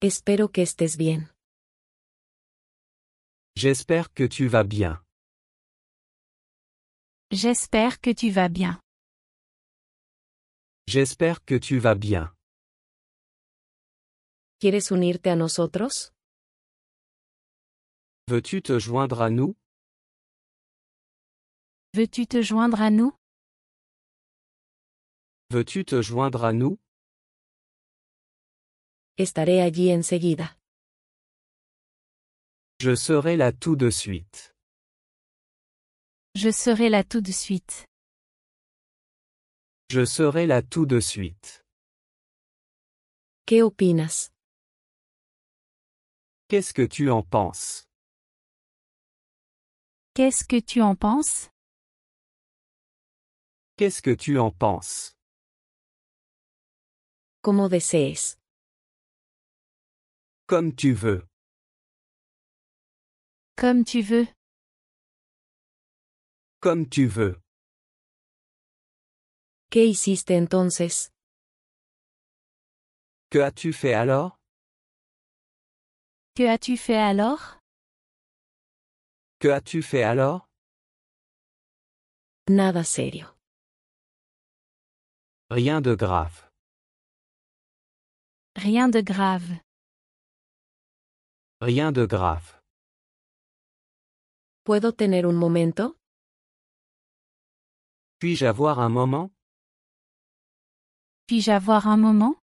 Espero que estés bien. J'espère que tu vas bien. J'espère que tu vas bien. J'espère que tu vas bien. ¿Quieres unirte a nosotros? Veux-tu te joindre à nous? Veux-tu te joindre à nous? Veux-tu te joindre à nous? Estaré allí enseguida. Je serai là tout de suite. Je serai là tout de suite. Je serai là tout de suite. ¿Qué opinas? Qu'est-ce que tu en penses? Qu'est-ce que tu en penses? Qu'est-ce que tu en penses? Como desees. Comme tu veux. Comme tu veux. Comme tu veux. ¿Qué hiciste entonces? Que as-tu fait alors? Que as-tu fait alors? Que as-tu fait alors? Nada serio. Rien de grave. Rien de grave. Rien de grave. ¿Puedo tener un momento? Puis-je avoir un moment? Puis-je avoir un moment?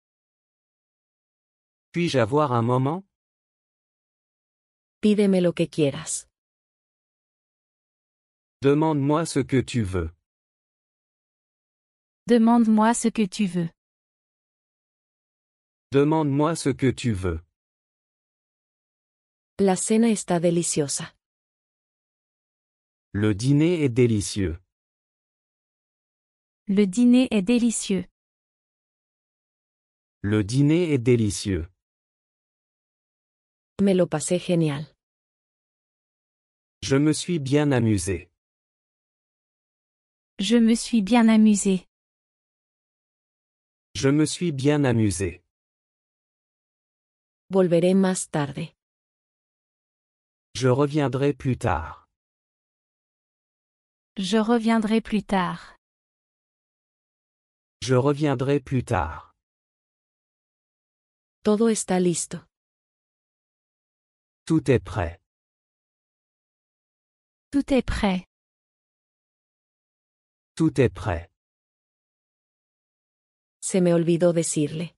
Puis-je avoir un moment? Pídeme lo que quieras. Demande-moi ce que tu veux. Demande-moi ce que tu veux. Demande-moi ce que tu veux. La cena está deliciosa. Le dîner est délicieux. Le dîner est délicieux. Le dîner est délicieux. Me lo pasé genial. Je me suis bien amusé. Je me suis bien amusé. Je me suis bien amusé. Volveré más tarde. Je reviendrai plus tard. Je reviendrai plus tard. Je reviendrai plus tard. Todo está listo. Tout est prêt. Tout est prêt. Tout est prêt. Se me olvidó decirle.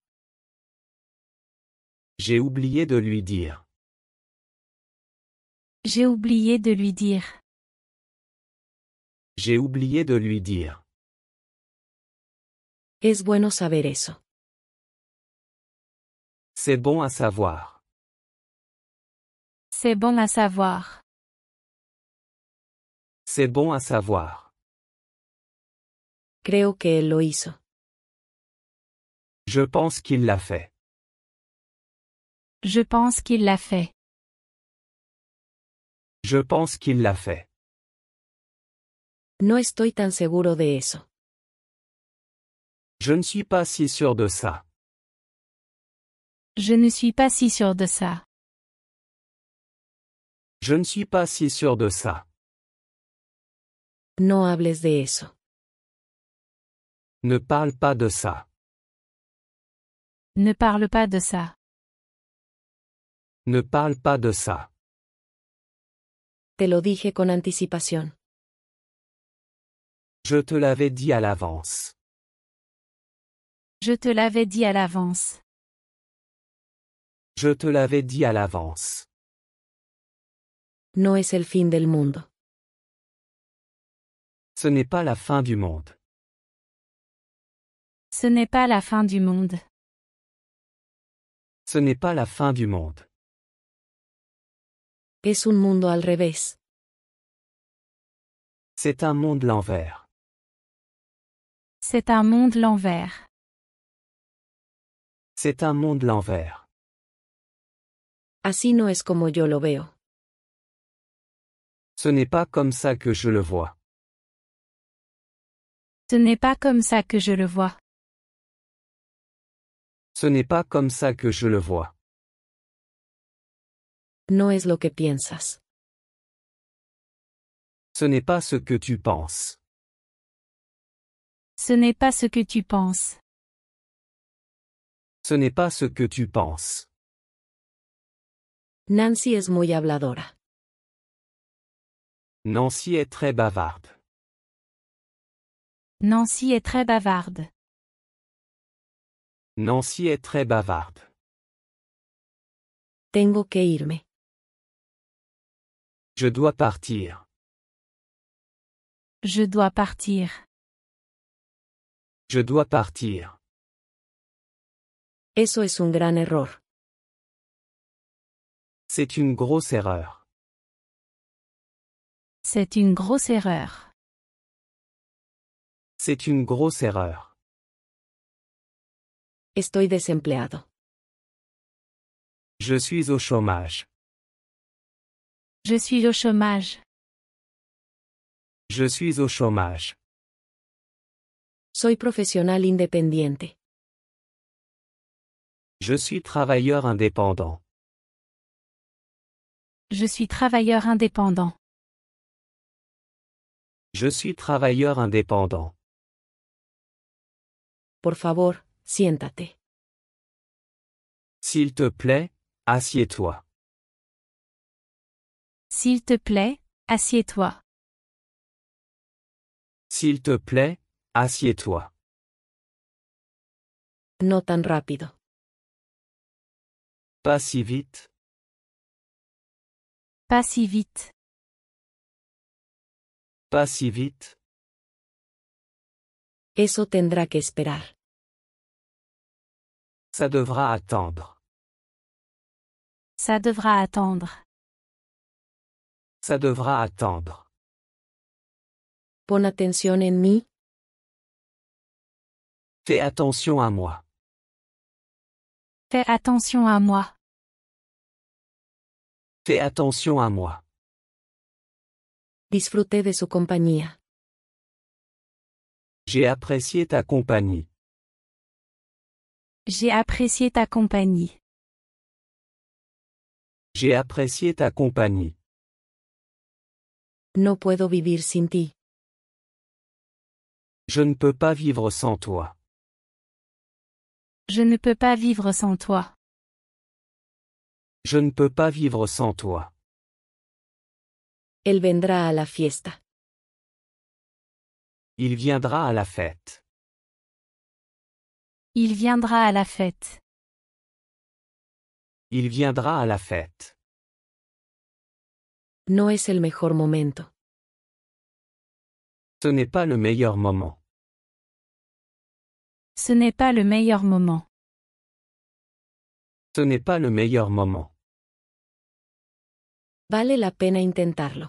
J'ai oublié de lui dire. J'ai oublié de lui dire. J'ai oublié de lui dire. Es bueno saber eso. C'est bon à savoir. C'est bon à savoir. C'est bon à savoir. Creo que él lo hizo. Je pense qu'il l'a fait. Je pense qu'il l'a fait. Je pense qu'il l'a fait. No estoy tan seguro de eso. Je ne suis pas si sûr de ça. Je ne suis pas si sûr de ça. Je ne suis pas si sûr de ça. No hables de eso. Ne parle pas de ça. Ne parle pas de ça. Ne parle pas de ça. Te lo dije con anticipación. Je te l'avais dit à l'avance. Je te l'avais dit à l'avance. Je te l'avais dit à l'avance. No es el fin del mundo. Ce n'est pas la fin du monde. Ce n'est pas la fin du monde. Ce n'est pas la fin du monde. Es un mundo al revés. C'est un monde l'envers. C'est un monde l'envers. C'est un monde l'envers. Así no es como yo lo veo. Ce n'est pas comme ça que je le vois. Ce n'est pas comme ça que je le vois. Ce n'est pas comme ça que je le vois. No es lo que piensas. Ce n'est pas ce que tu penses. Ce n'est pas ce que tu penses. Ce n'est pas ce que tu penses. Nancy es muy habladora. Nancy est très bavarde. Nancy est très bavarde. Nancy est très bavarde. Tengo que irme. Je dois partir. Je dois partir. Je dois partir. Eso es un gran error. C'est une grosse erreur. C'est une grosse erreur. C'est une grosse erreur. Estoy desempleado. Je suis au chômage. Je suis au chômage. Je suis au chômage. Soy profesional independiente. Je suis travailleur indépendant. Je suis travailleur indépendant. Je suis travailleur indépendant. Por favor, siéntate. S'il te plaît, assieds-toi. S'il te plaît, assieds-toi. S'il te plaît, assieds-toi. No tan rápido. Pas si vite. Pas si vite. Pas si vite. Eso tendrá que esperar. Ça devra attendre. Ça devra attendre. Ça devra attendre. Pon atención en mí. Fais attention à moi. Fais attention à moi. Fais attention à moi. Disfruté de su compañía. J'ai apprécié ta compagnie. J'ai apprécié ta compagnie. J'ai apprécié ta compagnie. No puedo vivir sin ti. Je ne peux pas vivre sans toi. Je ne peux pas vivre sans toi. Je ne peux pas vivre sans toi. Él vendrá a la fiesta. Il viendra à la fête. Il viendra à la fête. Il viendra à la fête. No es el mejor momento. Ce n'est pas le meilleur moment. Ce n'est pas le meilleur moment. Ce n'est pas le meilleur moment. Vale la pena intentarlo.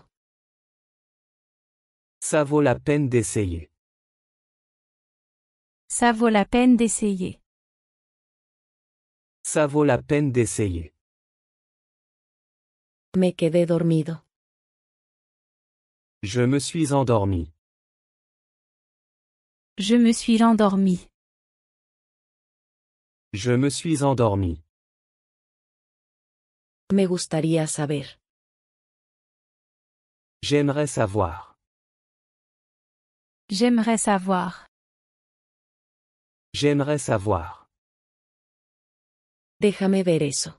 Ça vaut la peine d'essayer. Ça vaut la peine d'essayer. Ça vaut la peine d'essayer. Me quedé dormido. Je me suis endormi. Je me suis endormi. Je me suis endormi. Me gustaría saber. J'aimerais savoir. J'aimerais savoir. J'aimerais savoir. Déjame ver eso.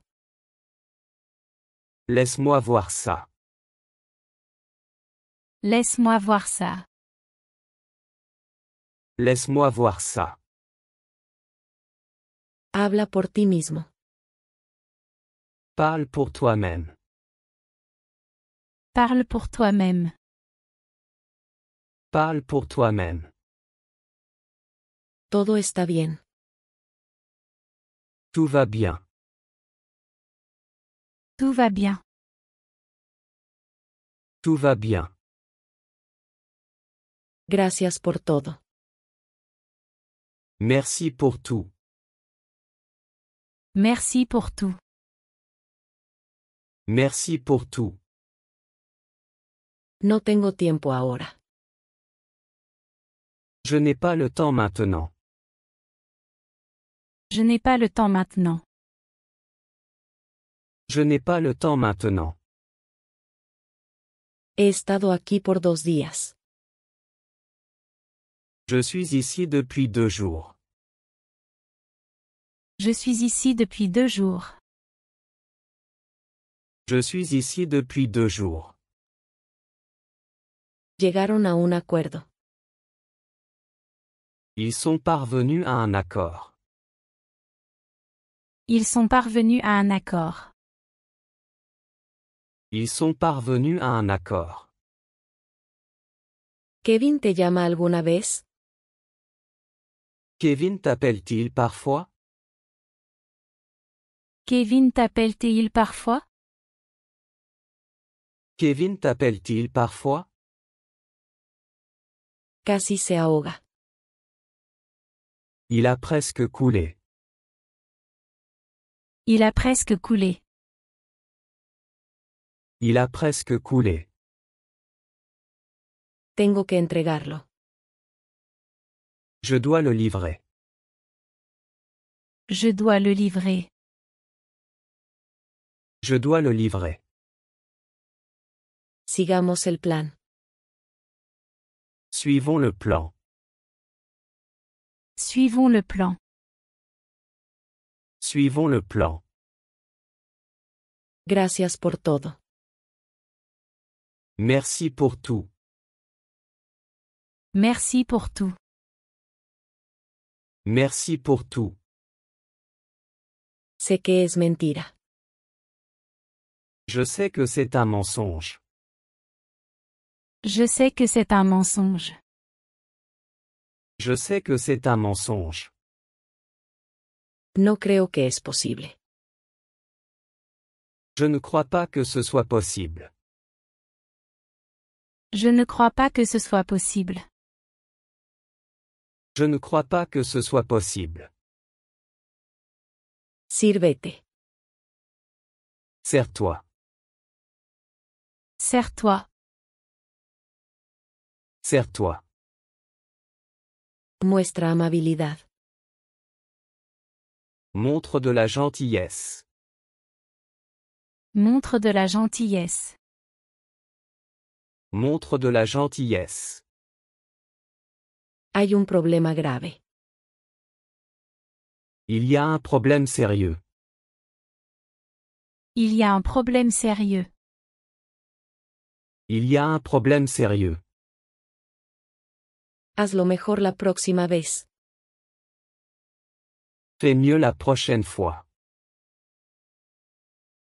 Laisse-moi voir ça. Laisse-moi voir ça. Laisse-moi voir ça. Habla por ti mismo. Parle pour toi-même. Parle pour toi-même. Parle pour toi-même. Todo está bien. Tout va bien. Tout va bien. Tout va bien. Gracias por todo. Merci pour tout. Merci pour tout. Merci pour tout. No tengo tiempo ahora. Je n'ai pas le temps maintenant. Je n'ai pas le temps maintenant. Je n'ai pas le temps maintenant. He estado aquí por 2 días. Je suis ici depuis 2 jours. Je suis ici depuis 2 jours. Je suis ici depuis 2 jours. Llegaron a un acuerdo. Ils sont parvenus à un accord. Ils sont parvenus à un accord. Ils sont parvenus à un accord. ¿Kevin te llama alguna vez? Kevin t'appelle-t-il parfois? Kevin t'appelle-t-il parfois? Kevin t'appelle-t-il parfois? Casi se ahoga. Il a presque coulé. Il a presque coulé. Il a presque coulé. Tengo que entregarlo. Je dois le livrer. Je dois le livrer. Je dois le livrer. Sigamos el plan. Suivons le plan. Suivons le plan. Suivons le plan. Gracias por todo. Merci pour tout. Merci pour tout. Merci pour tout. Sé que es mentira. Je sais que c'est un mensonge. Je sais que c'est un mensonge. Je sais que c'est un mensonge. No creo que es posible. Je ne crois pas que ce soit possible. Je ne crois pas que ce soit possible. Je ne crois pas que ce soit possible. Sírvete. Serre-toi. Serre-toi. Serre-toi. Muestra amabilidad. Montre de la gentillesse. Montre de la gentillesse. Montre de la gentillesse. Hay un problema grave. Il y a un problème sérieux. Il y a un problème sérieux. Il y a un problème sérieux. Hazlo mejor la próxima vez. Fais mieux la prochaine fois.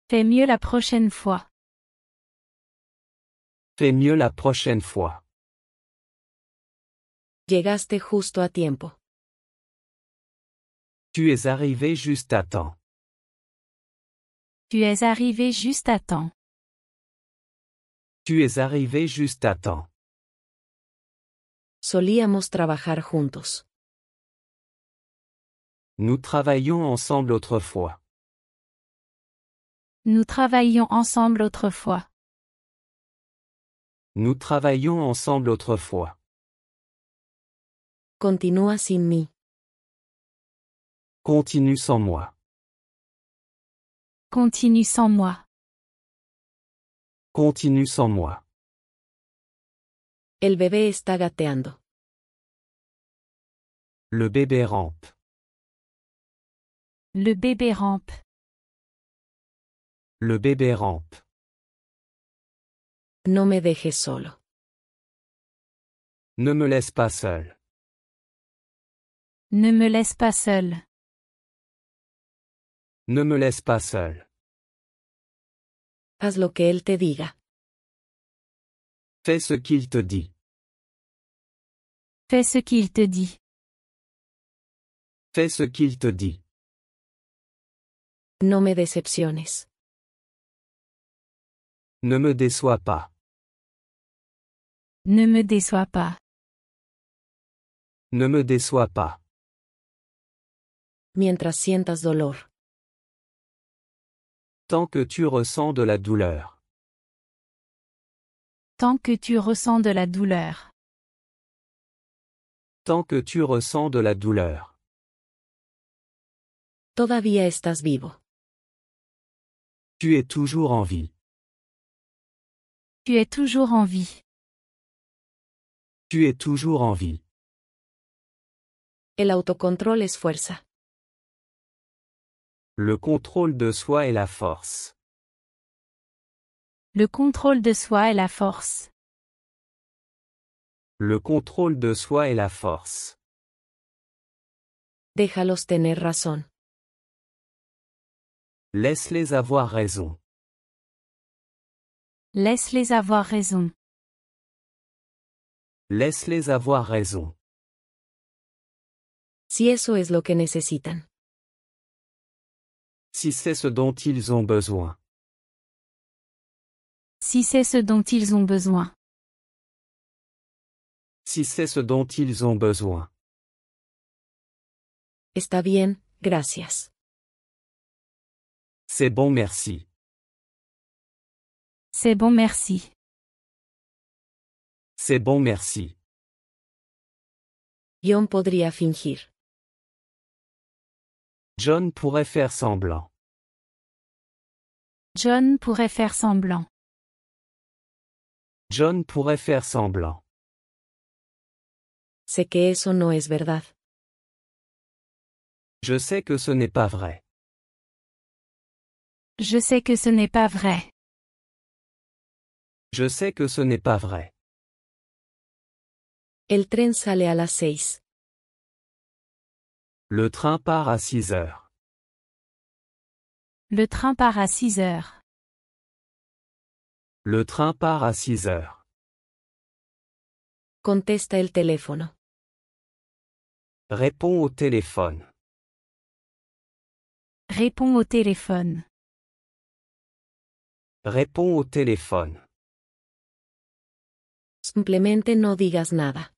Fais mieux la prochaine fois. Fais mieux la prochaine fois. Llegaste justo a tiempo. Tu es arrivé juste à temps. Tu es arrivé juste à temps. Tu es arrivé juste à temps. Solíamos trabajar juntos. Nous travaillions ensemble autrefois. Nous travaillions ensemble autrefois. Nous travaillions ensemble autrefois. Continúa sin mí. Continue sans moi. Continue sans moi. Continue sans moi. El bebé está gateando. Le bébé rampe. Le bébé rampe. Le bébé rampe. No me dejes solo. Ne me laisse pas seul. Ne me laisse pas seul. Ne me laisse pas seul. Haz lo que él te diga. Fais ce qu'il te dit. Fais ce qu'il te dit. Fais ce qu'il te dit. No me decepciones. Ne me déçois pas. Ne me déçois pas. Ne me déçois pas. Mientras sientas dolor. Tant que tu ressens de la douleur. Tant que tu ressens de la douleur. Tant que tu ressens de la douleur. Todavía estás vivo. Tu es toujours en vie. Tu es toujours en vie. Tu es toujours en vie. El autocontrol es fuerza. Le contrôle de soi est la force. Le contrôle de soi est la force. Le contrôle de soi est la force. Déjalos tener razón. Laisse-les avoir raison. Laisse-les avoir raison. Laisse-les avoir raison. Si eso es lo que necesitan. Si c'est ce dont ils ont besoin. Si c'est ce dont ils ont besoin. Si c'est ce dont ils ont besoin. Está bien, gracias. C'est bon, merci. C'est bon, merci. C'est bon, merci. John podría fingir. John pourrait faire semblant. John pourrait faire semblant. John pourrait faire semblant. Sé que eso no es verdad. Je sais que ce n'est pas vrai. Je sais que ce n'est pas vrai. Je sais que ce n'est pas vrai. El tren sale a las 6. Le train part à 6 heures. Le train part à 6 heures. Le train part à 6 heures. Contesta el teléfono. Réponds au téléphone. Réponds au téléphone. Réponds au téléphone. Simplemente no digas nada.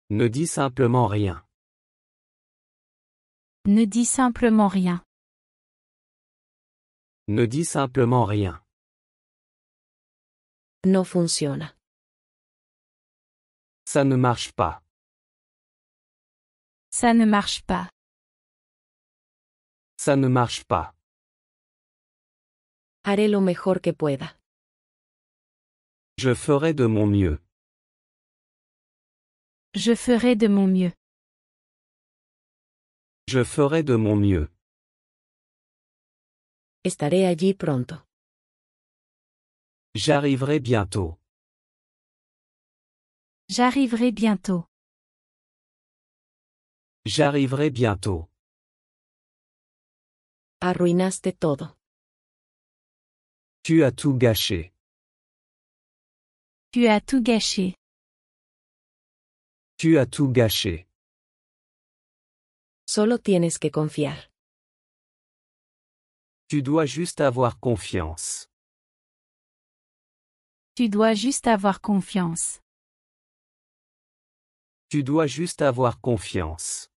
Ne dis simplement rien. Ne dis simplement rien. Ne dis simplement rien. No funciona. Ça ne marche pas. Ça ne marche pas. Ça ne marche pas. Haré lo mejor que pueda. Je ferai de mon mieux. Je ferai de mon mieux. Je ferai de mon mieux. Estaré allí pronto. J'arriverai bientôt. J'arriverai bientôt. J'arriverai bientôt. Arruinaste todo. Tu as tout gâché. Tu as tout gâché. Tu as tout gâché. Solo tienes que confiar. Tu dois juste avoir confiance. Tu dois juste avoir confiance. Tu dois juste avoir confiance.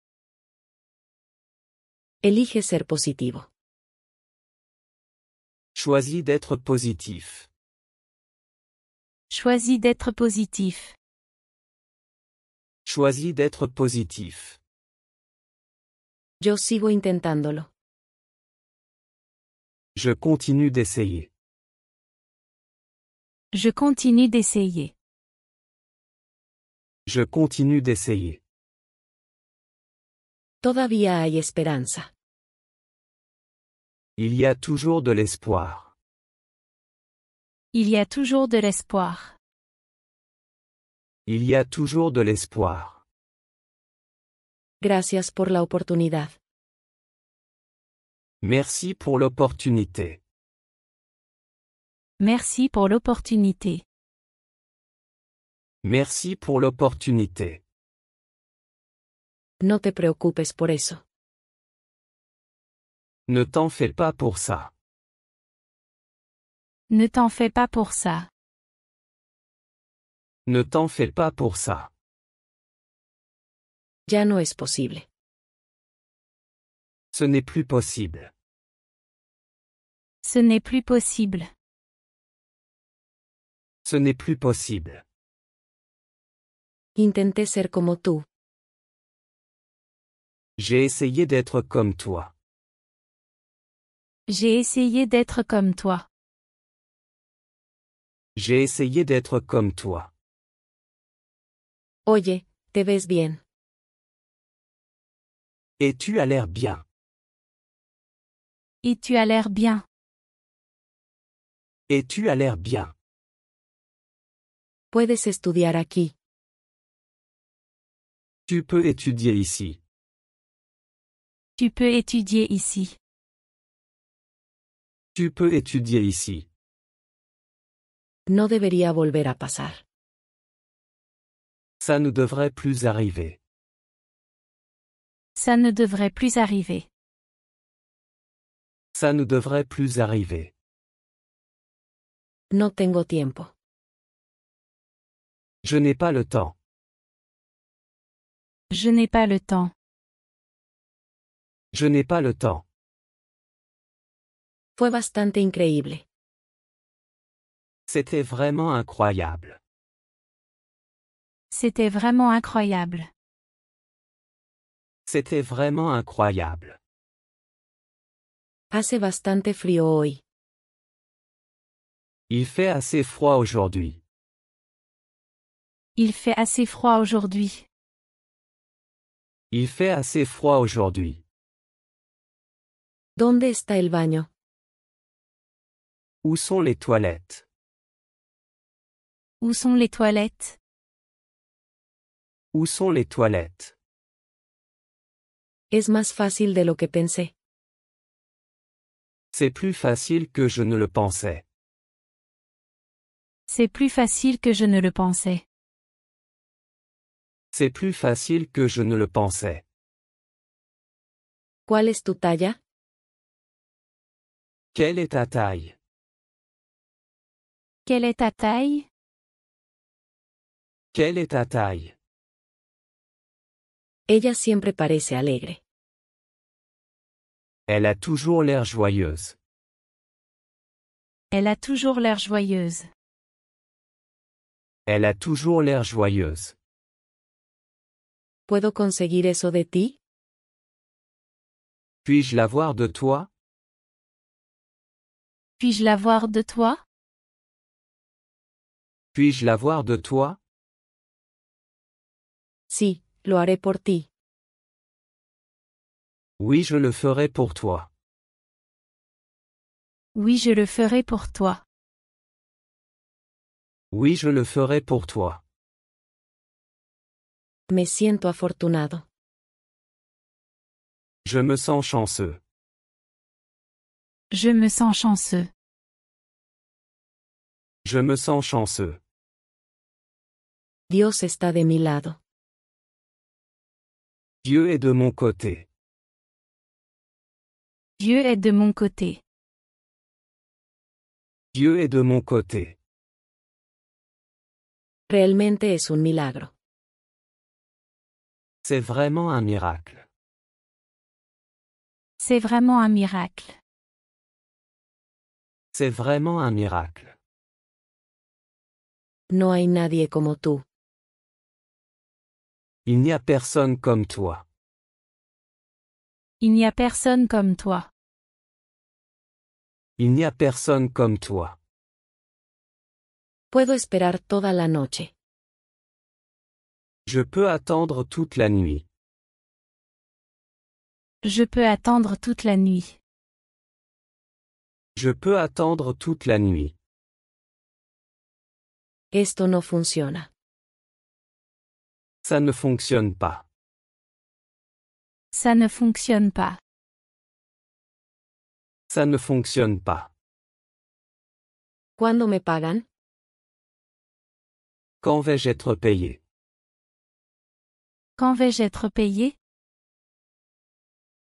Elige ser positivo. Choisis d'être positif. Choisis d'être positif. Choisis d'être positif. Yo sigo intentándolo. Je continue d'essayer. Je continue d'essayer. Je continue d'essayer. Todavía hay esperanza. Il y a toujours de l'espoir. Il y a toujours de l'espoir. Il y a toujours de l'espoir. Gracias por la oportunidad. Merci pour l'opportunité. Merci pour l'opportunité. Merci pour l'opportunité. No te preocupes por eso. Ne t'en fais pas pour ça. Ne t'en fais pas pour ça. Ne t'en fais pas pour ça. Ya no es posible. Ce n'est plus possible. Ce n'est plus possible. Ce n'est plus possible. Intenté ser como tú. J'ai essayé d'être comme toi. J'ai essayé d'être comme toi. J'ai essayé d'être comme toi. Oye, te ves bien. Et tu as l'air bien. Et tu as l'air bien. Et tu as l'air bien. Puedes estudiar aquí. Tu peux étudier ici. Tu peux étudier ici. Tu peux étudier ici. No debería volver a pasar. Ça ne devrait plus arriver. Ça ne devrait plus arriver. Ça ne devrait plus arriver. No tengo tiempo. Je n'ai pas le temps. Je n'ai pas le temps. Je n'ai pas le temps. Fue bastante increíble. C'était vraiment incroyable. C'était vraiment incroyable. C'était vraiment incroyable. Hace bastante frío hoy. Il fait assez froid aujourd'hui. Il fait assez froid aujourd'hui. Il fait assez froid aujourd'hui. ¿Dónde está el baño? Où sont les toilettes? Où sont les toilettes? Où sont les toilettes? Es más fácil de lo que pensé. C'est plus facile que je ne le pensais. C'est plus facile que je ne le pensais. C'est plus facile que je ne le pensais. ¿Cuál es tu talla? Quelle est ta taille? Quelle est ta taille? Quelle est ta taille? Ella siempre parece alegre. Elle a toujours l'air joyeuse. Elle a toujours l'air joyeuse. Elle a toujours l'air joyeuse. ¿Puedo conseguir eso de ti? Puis-je l'avoir de toi? Puis-je l'avoir de toi? Puis-je l'avoir de toi? Sí, lo haré por ti. Oui, je le ferai pour toi. Oui, je le ferai pour toi. Oui, je le ferai pour toi. Me siento afortunado. Je me sens chanceux. Je me sens chanceux. Je me sens chanceux. Dios está de mi lado. Dieu est de mon côté. Dieu est de mon côté. Dieu est de mon côté. Realmente es un milagro. C'est vraiment un miracle. C'est vraiment un miracle. C'est vraiment un miracle. No hay nadie como tú. Il n'y a personne comme toi. Il n'y a personne comme toi. Il n'y a personne comme toi. Puedo esperar toda la noche. Je peux attendre toute la nuit. Je peux attendre toute la nuit. Je peux attendre toute la nuit. Esto no funciona. Ça ne fonctionne pas. Ça ne fonctionne pas. Ça ne fonctionne pas. ¿Cuándo me pagan? Quand vais-je être payé? Quand vais-je être payé?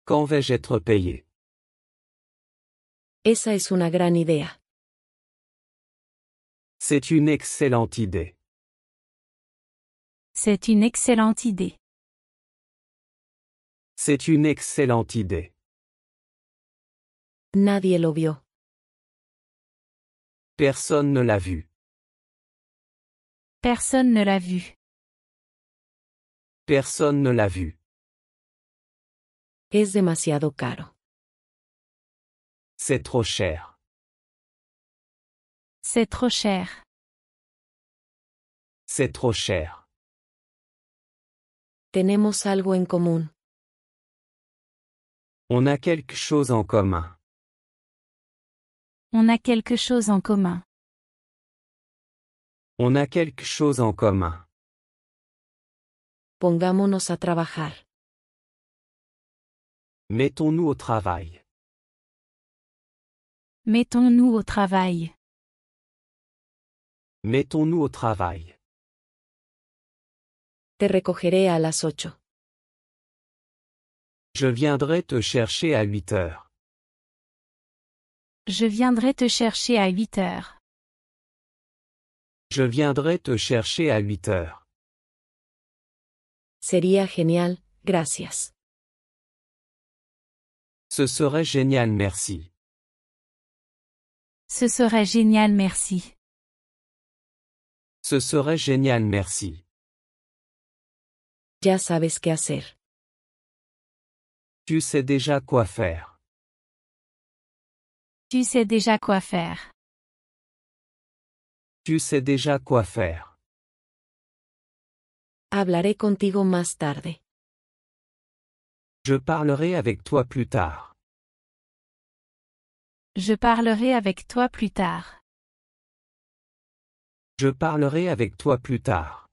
Quand vais-je être payé? Esa es una gran idea. C'est une excellente idée. C'est une excellente idée. C'est une excellente idée. Nadie lo vio. Personne ne l'a vu. Personne ne l'a vu. Personne ne l'a vu. Es demasiado caro. C'est trop cher. C'est trop cher. C'est trop cher. Tenemos algo en común. On a quelque chose en commun. On a quelque chose en commun. On a quelque chose en commun. Pongámonos a trabajar. Mettons-nous au travail. Mettons-nous au travail. Mettons-nous au travail. Te recogeré a las 8. Je viendrai te chercher à 8 heures. Je viendrai te chercher à 8 heures. Je viendrai te chercher à 8 heures. Sería genial, gracias. Ce serait génial, merci. Ce serait génial, merci. Ce serait génial, merci. Ya sabes qué hacer. Tu sais déjà quoi faire. Tu sais déjà quoi faire. Tu sais déjà quoi faire. Hablaré contigo más tarde. Je parlerai avec toi plus tard. Je parlerai avec toi plus tard. Je parlerai avec toi plus tard.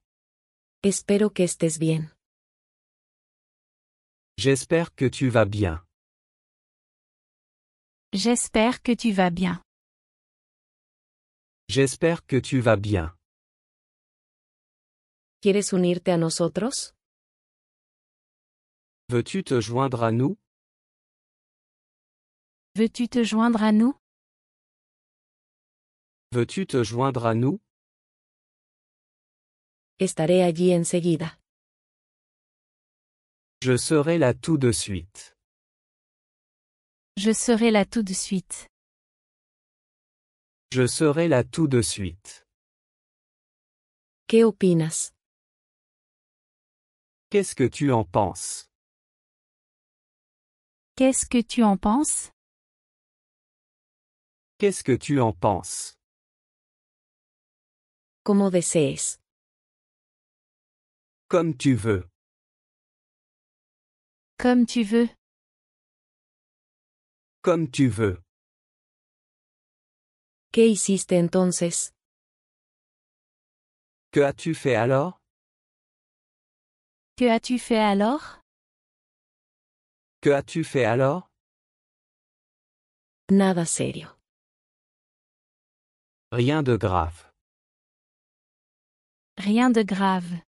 Espero que estés bien. J'espère que tu vas bien. J'espère que tu vas bien. J'espère que tu vas bien. ¿Quieres unirte a nosotros? Veux-tu te joindre à nous? Veux-tu te joindre à nous? Veux-tu te joindre à nous? Estaré allí enseguida. Je serai là tout de suite. Je serai là tout de suite. Je serai là tout de suite. ¿Qué opinas? Qu'est-ce que tu en penses? Qu'est-ce que tu en penses? Qu'est-ce que tu en penses? Como desees. Comme tu veux. Comme tu veux. Comme tu veux. ¿Qué hiciste entonces? Que as-tu fait alors? Que as-tu fait alors? Que as-tu fait alors? Nada serio. Rien de grave. Rien de grave.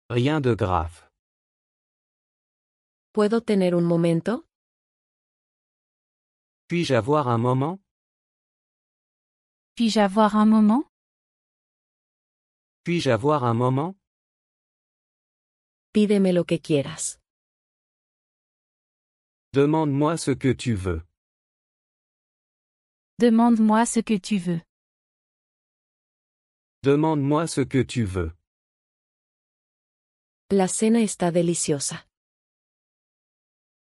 Rien de grave. ¿Puedo tener un momento? Puis-je avoir un moment? Puis-je avoir un moment? Puis-je avoir un moment? Pídeme lo que quieras. Demande-moi ce que tu veux. Demande-moi ce que tu veux. Demande-moi ce que tu veux. La cena está deliciosa.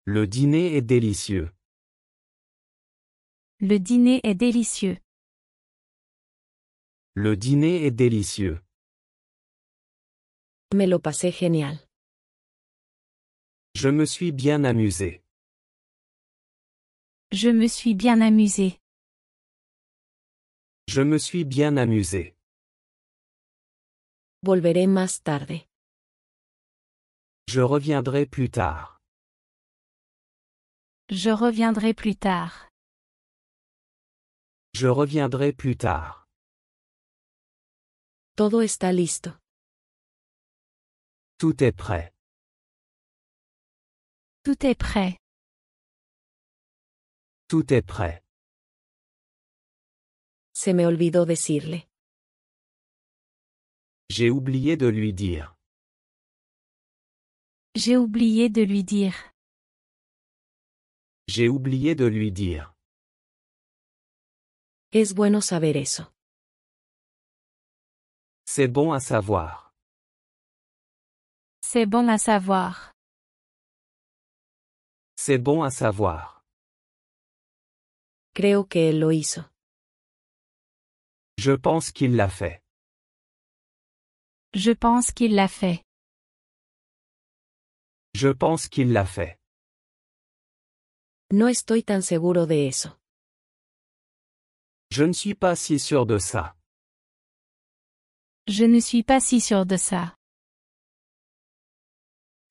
Le dîner est délicieux. Le dîner est délicieux. Le dîner est délicieux. Me lo pasé genial. Je me suis bien amusé. Je me suis bien amusé. Je me suis bien amusé. Volveré más tarde. Je reviendrai plus tard. Je reviendrai plus tard. Je reviendrai plus tard. Todo está listo. Tout est prêt. Tout est prêt. Tout est prêt. Se me olvidó decirle. J'ai oublié de lui dire. J'ai oublié de lui dire. J'ai oublié de lui dire. Es bueno saber eso. C'est bon à savoir. C'est bon à savoir. C'est bon à savoir. Creo que él lo hizo. Je pense qu'il l'a fait. Je pense qu'il l'a fait. Je pense qu'il l'a fait. No estoy tan seguro de eso. Je ne suis pas si sûr de ça. Je ne suis pas si sûr de ça.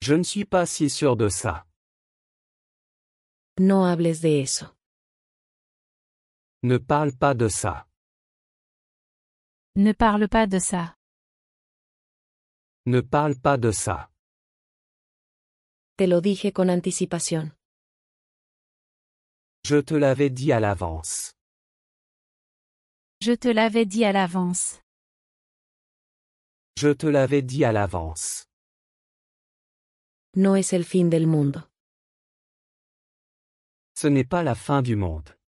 Je ne suis pas si sûr de ça. No hables de eso. Ne parle pas de ça. Ne parle pas de ça. Ne parle pas de ça. Te lo dije con anticipación. Je te l'avais dit à l'avance. Je te l'avais dit à l'avance. Je te l'avais dit à l'avance. No es el fin del mundo. Ce n'est pas la fin du monde.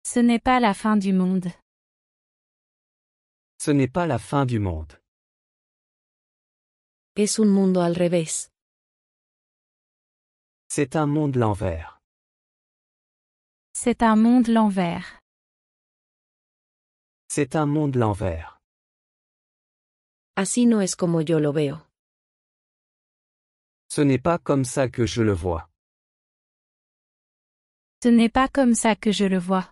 Ce n'est pas la fin du monde. Ce n'est pas la fin du monde. Es un mundo al revés. C'est un monde l'envers. C'est un monde l'envers. C'est un monde l'envers. Así no es como yo lo veo. Ce n'est pas comme ça que je le vois. Ce n'est pas comme ça que je le vois.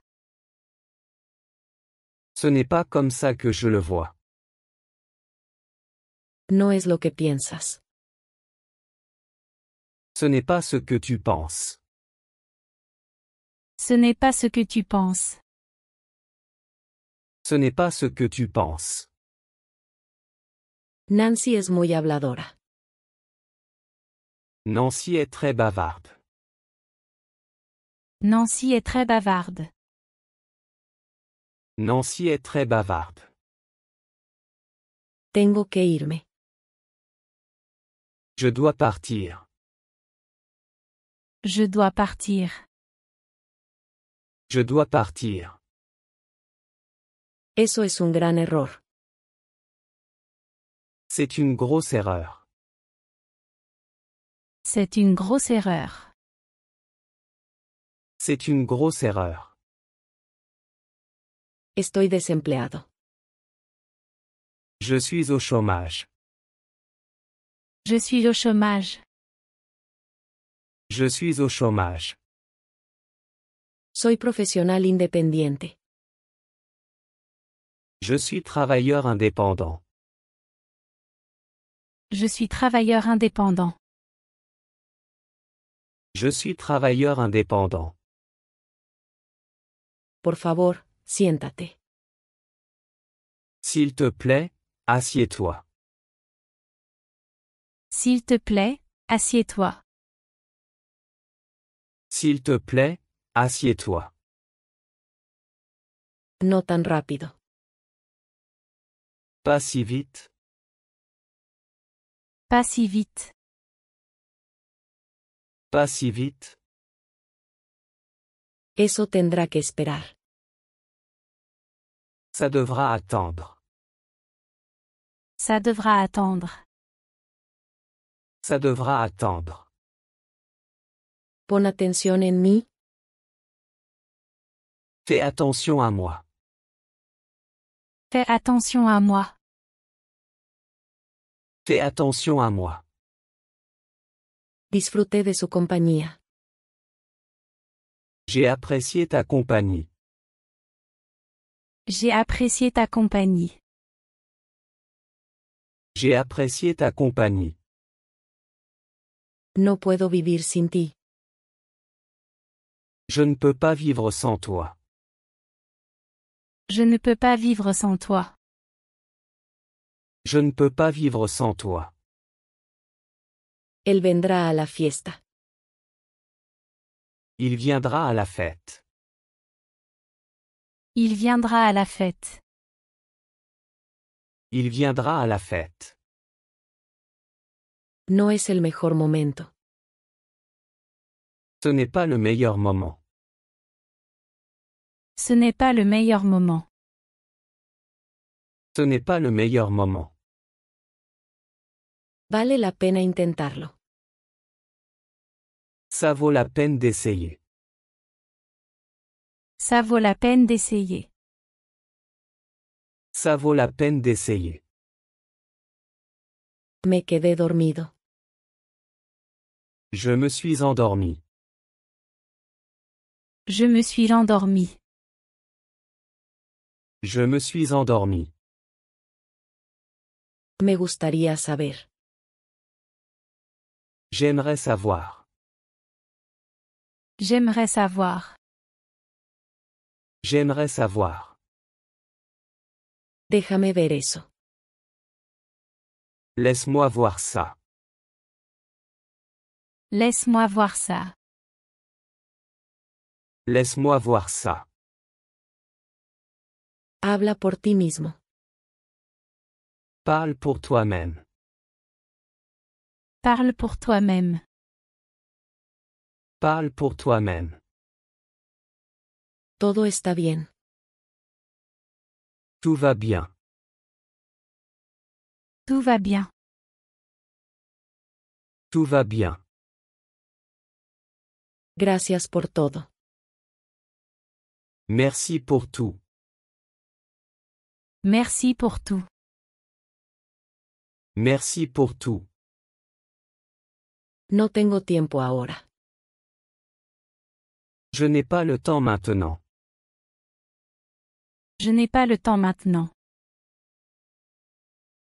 Ce n'est pas comme ça que je le vois. No es lo que piensas. Ce n'est pas ce que tu penses. Ce n'est pas ce que tu penses. Ce n'est pas ce que tu penses. Nancy es muy habladora. Nancy est très bavarde. Nancy est très bavarde. Nancy est très bavarde. Tengo que irme. Je dois partir. Je dois partir. Je dois partir. Eso es un gran error. C'est une grosse erreur. C'est une grosse erreur. C'est une grosse erreur. Estoy desempleado. Je suis au chômage. Je suis au chômage. Je suis au chômage. Soy profesional independiente. Je suis travailleur indépendant. Je suis travailleur indépendant. Je suis travailleur indépendant. Por favor, siéntate. S'il te plaît, assieds-toi. S'il te plaît, assieds-toi. S'il te plaît, assieds-toi. No tan rápido. Pas si vite. Pas si vite. Pas si vite. Eso tendrá que esperar. Ça devra attendre. Ça devra attendre. Ça devra attendre. Pon atención en mí. Fais attention à moi. Fais attention à moi. Fais attention à moi. Disfruté de su compañía. J'ai apprécié ta compagnie. J'ai apprécié ta compagnie. J'ai apprécié ta compagnie. No puedo vivir sin ti. Je ne peux pas vivre sans toi. Je ne peux pas vivre sans toi. Je ne peux pas vivre sans toi. Él vendrá a la fiesta. Il viendra à la fête. Il viendra à la fête. Il viendra à la fête. No es el mejor momento. Ce n'est pas le meilleur moment. Ce n'est pas le meilleur moment. Ce n'est pas le meilleur moment. Vale la pena intentarlo. Ça vaut la peine d'essayer. Ça vaut la peine d'essayer. Ça vaut la peine d'essayer. Me quedé dormido. Je me suis endormi. Je me suis endormi. Je me suis endormi. Me gustaría saber. J'aimerais savoir. J'aimerais savoir. J'aimerais savoir. Déjame ver eso. Laisse-moi voir ça. Laisse-moi voir ça. Laisse-moi voir ça. Habla por ti mismo. Parle pour toi-même. Parle pour toi-même. Parle pour toi-même. Todo está bien. Tout va bien. Tout va bien. Tout va bien. Gracias por todo. Merci pour tout. Merci pour tout. Merci pour tout. No tengo tiempo ahora. Je n'ai pas le temps maintenant. Je n'ai pas le temps maintenant.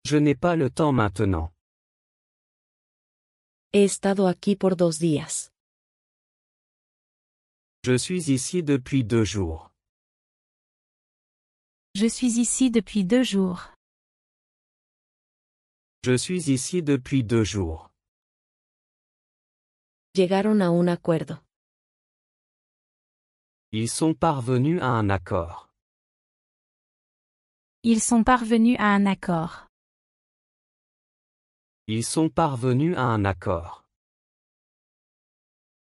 Je n'ai pas le temps maintenant. He estado aquí por 2 días. Je suis ici depuis 2 jours. Je suis ici depuis 2 jours. Je suis ici depuis 2 jours. Llegaron a un acuerdo. Ils sont parvenus à un accord. Ils sont parvenus à un accord. Ils sont parvenus à un accord.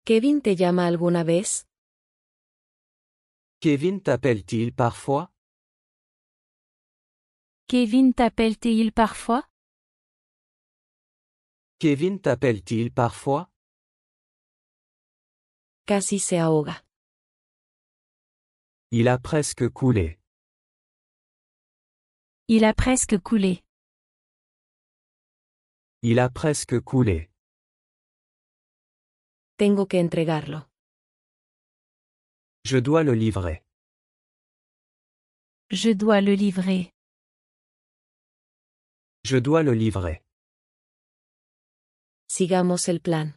¿Kevin te llama alguna vez? Kevin t'appelle-t-il parfois? Kevin t'appelle-t-il parfois? Kevin t'appelle-t-il parfois? Casi se ahoga. Il a presque coulé. Il a presque coulé. Il a presque coulé. Tengo que entregarlo. Je dois le livrer. Je dois le livrer. Je dois le livrer. Sigamos el plan.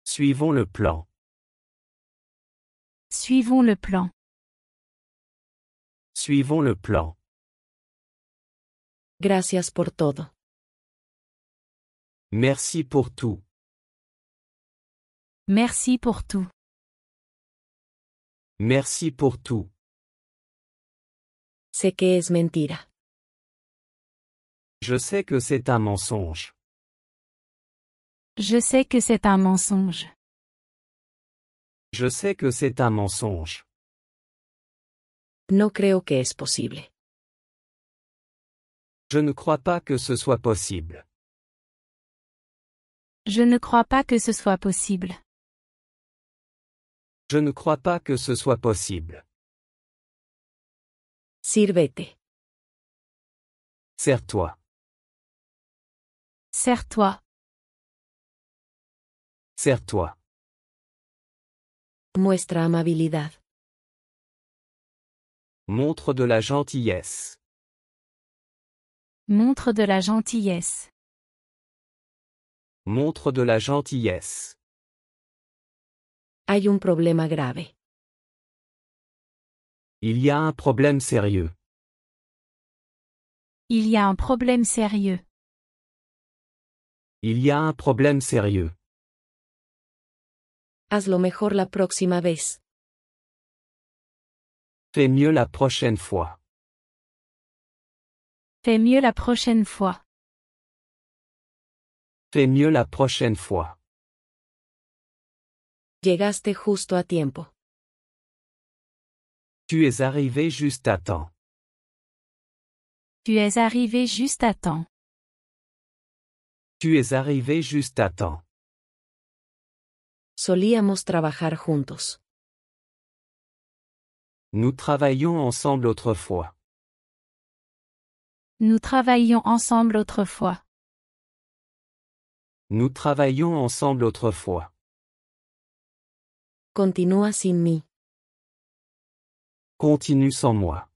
Suivons le plan. Suivons le plan. Suivons le plan. Gracias por todo. Merci pour tout. Merci pour tout. Merci pour tout. Sé que es mentira. Je sais que c'est un mensonge. Je sais que c'est un mensonge. Je sais que c'est un mensonge. No creo que es posible. Je ne crois pas que ce soit possible. Je ne crois pas que ce soit possible. Je ne crois pas que ce soit possible. Sírvete. Serre-toi. Serre-toi. Serre-toi. Muestra amabilidad. Montre de la gentillesse. Montre de la gentillesse. Montre de la gentillesse. Hay un problema grave. Il y a un problème sérieux. Il y a un problème sérieux. Il y a un problème sérieux. Hazlo mejor la próxima vez. Fais mieux la prochaine fois. Fais mieux la prochaine fois. Fais mieux la prochaine fois. Llegaste justo a tiempo. Tu es arrivé juste à temps. Tu es arrivé juste à temps. Tu es arrivé juste à temps. Solíamos trabajar juntos. Nous travaillions ensemble autrefois. Nous travaillions ensemble autrefois. Nous travaillions ensemble autrefois. Continúa sin mí. Continue sans moi.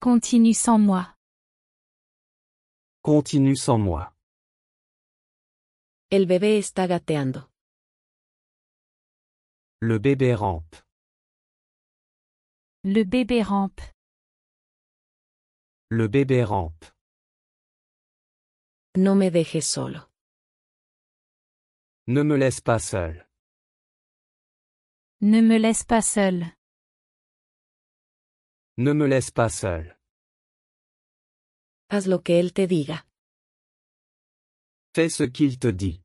Continue sans moi. Continue sans moi. El bebé está gateando. Le bébé rampe. Le bébé rampe. Le bébé rampe. No me dejes solo. Ne me laisse pas seul. Ne me laisse pas seul. Ne me laisse pas seul. Haz lo que él te diga. Fais ce qu'il te dit.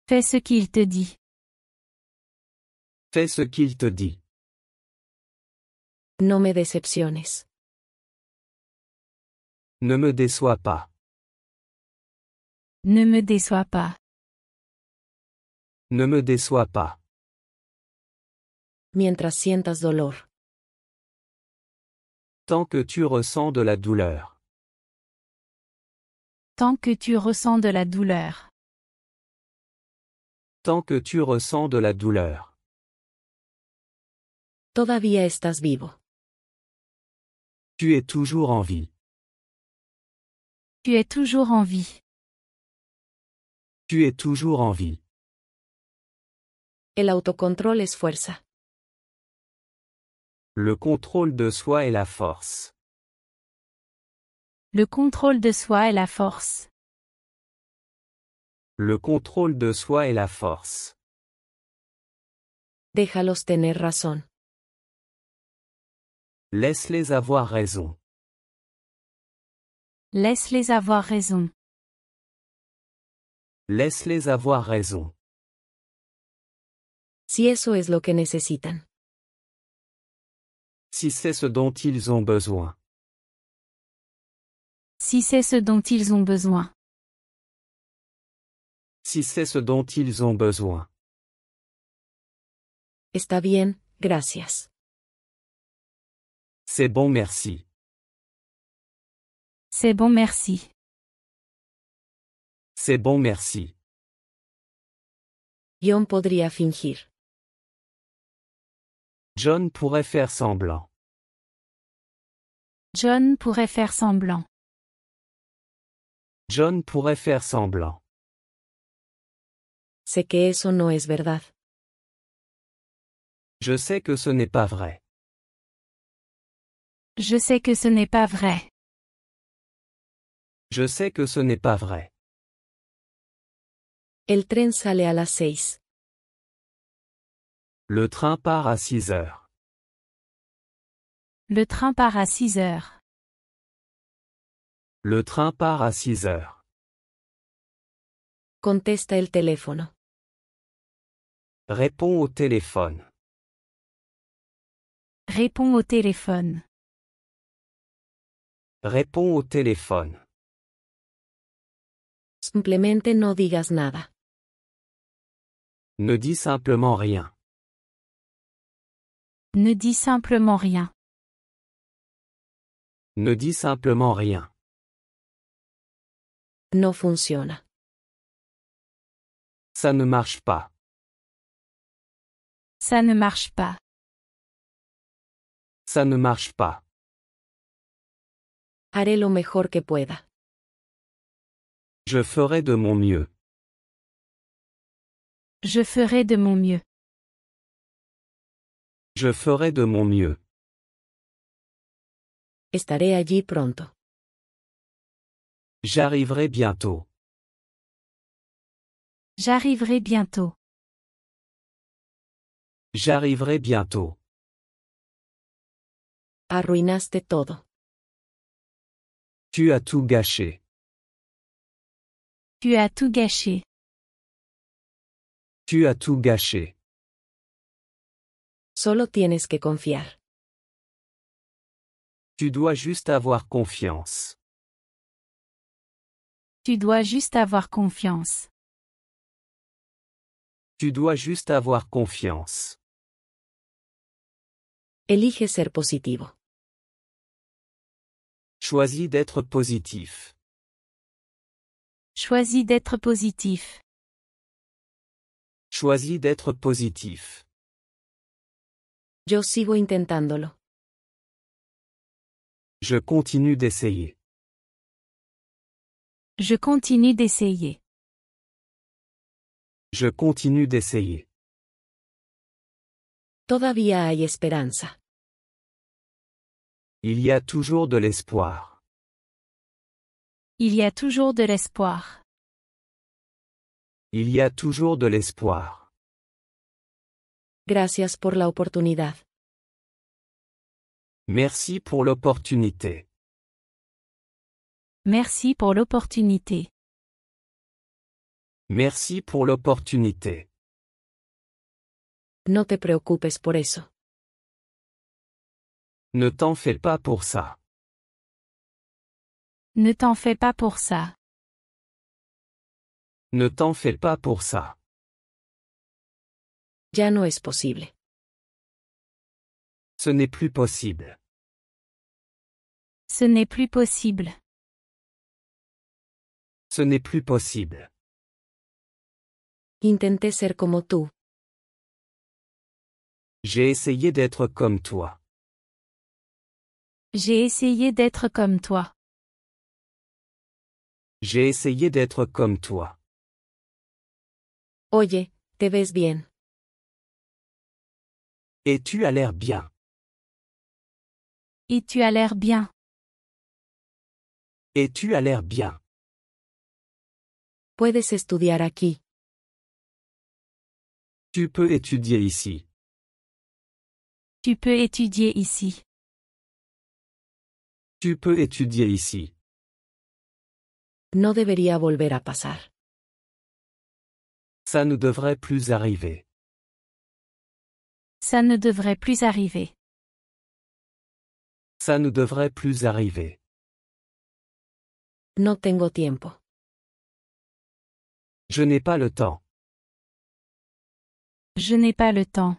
Fais ce qu'il te dit. Fais ce qu'il te dit. No me decepciones. Ne me déçois pas. Ne me déçois pas. Ne me déçois pas. Mientras sientas dolor. Tant que tu ressens de la douleur. Tant que tu ressens de la douleur. Tant que tu ressens de la douleur. Todavía estás vivo. Tu es toujours en vie. Tu es toujours en vie. Tu es toujours en vie. El autocontrol es fuerza. Le contrôle de soi est la force. Le contrôle de soi est la force. Le contrôle de soi est la force. Déjalos tener razón. Laisse-les avoir raison. Laisse-les avoir raison. Laisse-les avoir raison. Si eso es lo que necesitan. Si c'est ce dont ils ont besoin. Si c'est ce dont ils ont besoin. Si c'est ce dont ils ont besoin. Está bien, gracias. C'est bon, merci. C'est bon, merci. C'est bon, merci. John podría fingir. John pourrait faire semblant. John pourrait faire semblant. John pourrait faire semblant. Sé que eso no es verdad. Je sais que ce n'est pas vrai. Je sais que ce n'est pas vrai. Je sais que ce n'est pas vrai. El tren sale a las 6. Le train part à 6 heures. Le train part à 6 heures. Le train part à 6 heures. Contesta el teléfono. Réponds au téléphone. Réponds au téléphone. Réponds au téléphone. Simplemente no digas nada. Ne dis simplement rien. Ne dis simplement rien. Ne dis simplement rien. No funciona. Ça ne marche pas. Ça ne marche pas. Ça ne marche pas. Haré lo mejor que pueda. Je ferai de mon mieux. Je ferai de mon mieux. Je ferai de mon mieux. Estaré allí pronto. J'arriverai bientôt. J'arriverai bientôt. J'arriverai bientôt. Arruinaste todo. Tu as tout gâché. Tu as tout gâché. Tu as tout gâché. Solo tienes que confiar. Tu dois juste avoir confiance. Tu dois juste avoir confiance. Tu dois juste avoir confiance. Elige ser positivo. Choisis d'être positif. Choisis d'être positif. Choisis d'être positif. Yo sigo intentándolo. Je continue d'essayer. Je continue d'essayer. Je continue d'essayer. Todavía hay esperanza. Il y a toujours de l'espoir. Il y a toujours de l'espoir. Il y a toujours de l'espoir. Gracias por la oportunidad. Merci pour l'opportunité. Merci pour l'opportunité. Merci pour l'opportunité. No te preocupes por eso. Ne t'en fais pas pour ça. Ne t'en fais pas pour ça. Ne t'en fais pas pour ça. Ya no es posible. Ce n'est plus possible. Ce n'est plus possible. Ce n'est plus possible. Intenté ser como tú. J'ai essayé d'être comme toi. J'ai essayé d'être comme toi. J'ai essayé d'être comme toi. Oye, te ves bien. Et tu as l'air bien. Et tu as l'air bien. Et tu as l'air bien. Puedes estudiar aquí. Tu peux étudier ici. Tu peux étudier ici. Tu peux étudier ici. No debería volver a pasar. Ça ne devrait plus arriver. Ça ne devrait plus arriver. Ça ne devrait plus arriver. No tengo tiempo. Je n'ai pas le temps. Je n'ai pas le temps.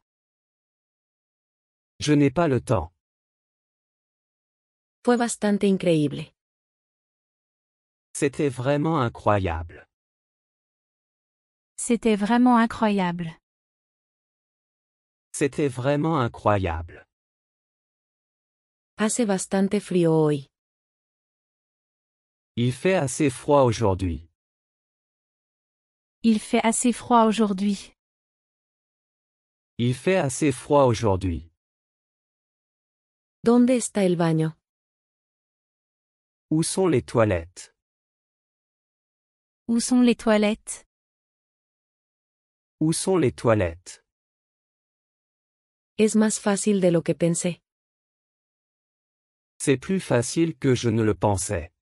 Je n'ai pas le temps. Fue bastante increíble. C'était vraiment incroyable. C'était vraiment incroyable. C'était vraiment incroyable. Hace bastante frío hoy. Il fait assez froid aujourd'hui. Il fait assez froid aujourd'hui. Il fait assez froid aujourd'hui. ¿Dónde está el baño? Où sont les toilettes? Où sont les toilettes? Où sont les toilettes? Es más fácil de lo que pensé. C'est plus facile que je ne le pensais.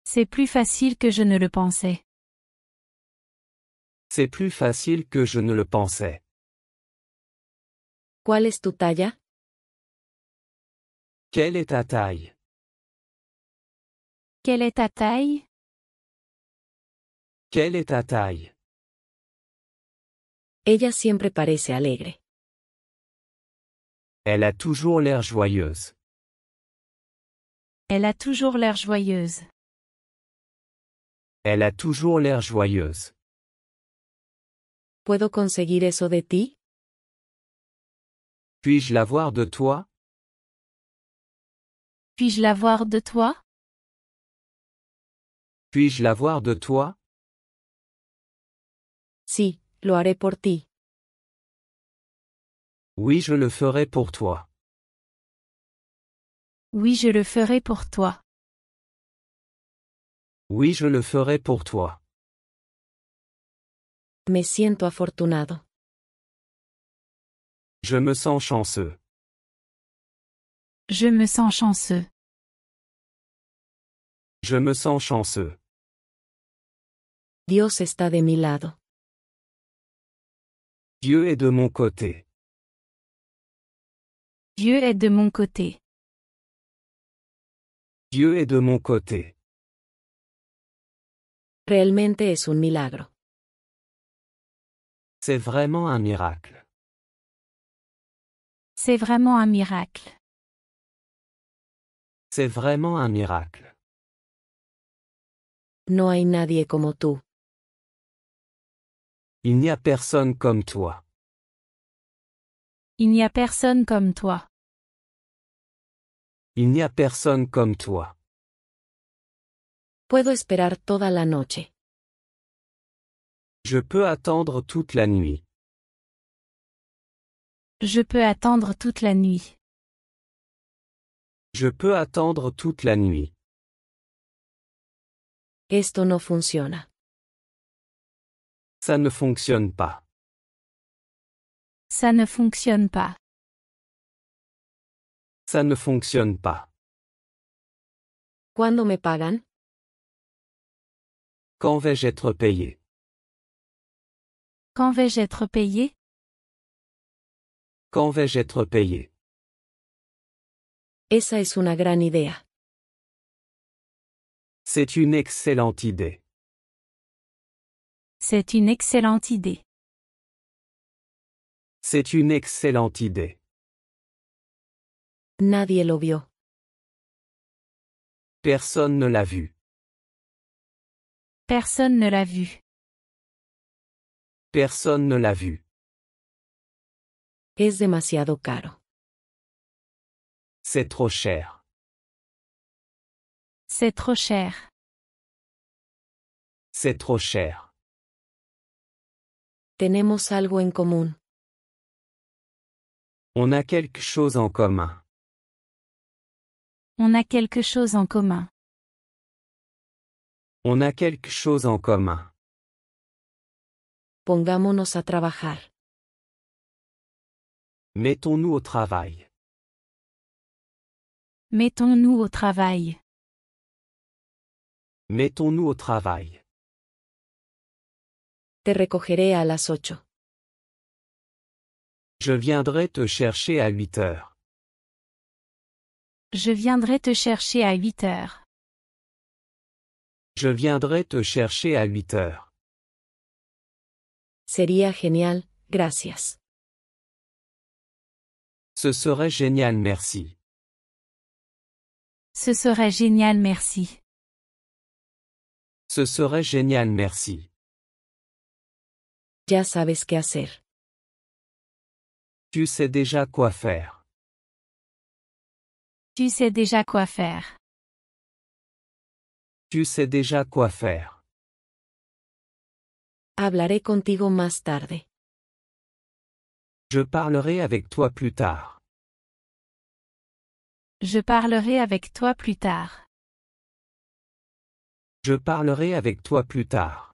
C'est plus facile que je ne le pensais. C'est plus facile que je ne le pensais. ¿Cuál es tu talla? Quelle est ta taille? Quelle est ta taille? Quelle est ta taille? Ella siempre parece alegre. Elle a toujours l'air joyeuse. Elle a toujours l'air joyeuse. Elle a toujours l'air joyeuse. ¿Puedo conseguir eso de ti? Puis-je l'avoir de toi? Puis-je l'avoir de toi? Puis-je l'avoir de toi? Sí, lo haré por ti. Oui, je le ferai pour toi. Oui, je le ferai pour toi. Oui, je le ferai pour toi. Me siento afortunado. Je me sens chanceux. Je me sens chanceux. Je me sens chanceux. Dios está de mi lado. Dieu est de mon côté. Dieu est de mon côté. Dieu est de mon côté. Realmente es un milagro. C'est vraiment un miracle. C'est vraiment un miracle. C'est vraiment un miracle. No hay nadie como tú. Il n'y a personne comme toi. Il n'y a personne comme toi. Il n'y a personne comme toi. Puedo esperar toda la noche. Je peux attendre toute la nuit. Je peux attendre toute la nuit. Je peux attendre toute la nuit. Esto no funciona. Ça ne fonctionne pas. Ça ne fonctionne pas. Ça ne fonctionne pas. ¿Cuándo me pagan? Quand vais-je être payé? Quand vais-je être payé? Quand vais-je être payé? Esa es una gran idea. C'est une excellente idée. C'est une excellente idée. C'est une excellente idée. Nadie lo vio. Personne ne l'a vu. Personne ne l'a vu. Personne ne l'a vu. Es demasiado caro. C'est trop cher. C'est trop cher. C'est trop cher. Tenemos algo en común. On a quelque chose en commun. On a quelque chose en commun. On a quelque chose en commun. Pongámonos a trabajar. Mettons-nous au travail. Mettons-nous au travail. Mettons-nous au travail. Te recogeré a las 8. Je viendrai te chercher à 8 heures. Je viendrai te chercher à 8 heures. Je viendrai te chercher à 8 heures. Sería genial, gracias. Ce serait génial, merci. Ce serait génial, merci. Ce serait génial, merci. Ya sabes qué hacer. Tu sais déjà quoi faire. Tu sais déjà quoi faire. Tu sais déjà quoi faire. Hablaré contigo más tarde. Je parlerai avec toi plus tard. Je parlerai avec toi plus tard. Je parlerai avec toi plus tard.